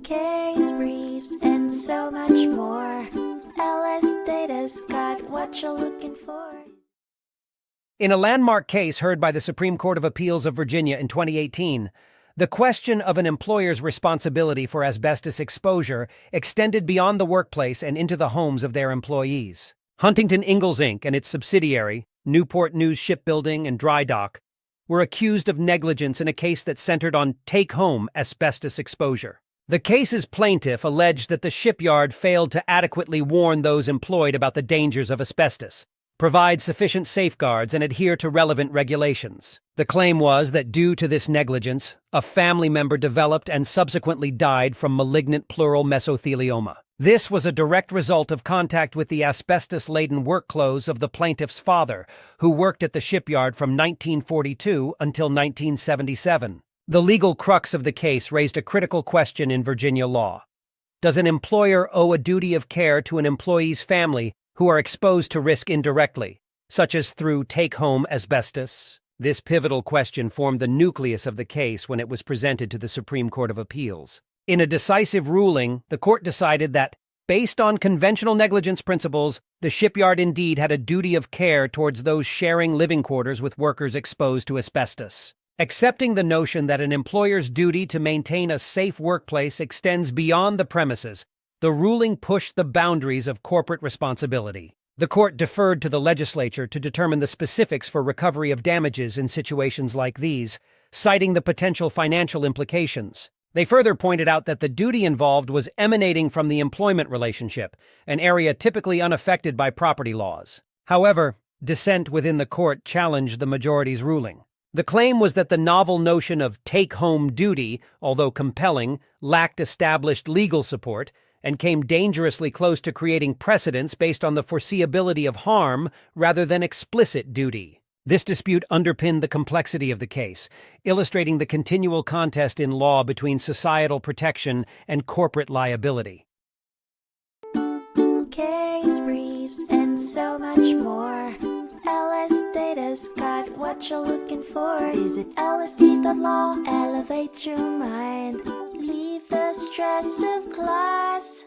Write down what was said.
case briefs, and so much more. LSData's got what you're looking for. In a landmark case heard by the Supreme Court of Appeals of Virginia in 2018, the question of an employer's responsibility for asbestos exposure extended beyond the workplace and into the homes of their employees. Huntington Ingalls, Inc. and its subsidiary, Newport News Shipbuilding and Dry Dock, were accused of negligence in a case that centered on take-home asbestos exposure. The case's plaintiff alleged that the shipyard failed to adequately warn those employed about the dangers of asbestos, provide sufficient safeguards, and adhere to relevant regulations. The claim was that due to this negligence, a family member developed and subsequently died from malignant pleural mesothelioma. This was a direct result of contact with the asbestos-laden work clothes of the plaintiff's father, who worked at the shipyard from 1942 until 1977. The legal crux of the case raised a critical question in Virginia law. Does an employer owe a duty of care to an employee's family who are exposed to risk indirectly, such as through take-home asbestos? This pivotal question formed the nucleus of the case when it was presented to the Supreme Court of Appeals. In a decisive ruling, the court decided that, based on conventional negligence principles, the shipyard indeed had a duty of care towards those sharing living quarters with workers exposed to asbestos. Accepting the notion that an employer's duty to maintain a safe workplace extends beyond the premises, the ruling pushed the boundaries of corporate responsibility. The court deferred to the legislature to determine the specifics for recovery of damages in situations like these, citing the potential financial implications. They further pointed out that the duty involved was emanating from the employment relationship, an area typically unaffected by property laws. However, dissent within the court challenged the majority's ruling. The claim was that the novel notion of take-home duty, although compelling, lacked established legal support and came dangerously close to creating precedents based on the foreseeability of harm rather than explicit duty. This dispute underpinned the complexity of the case, illustrating the continual contest in law between societal protection and corporate liability. Case briefs, and so much more. LSData's got what you're looking for. Visit lsd.law, elevate your mind. Leave the stress of class.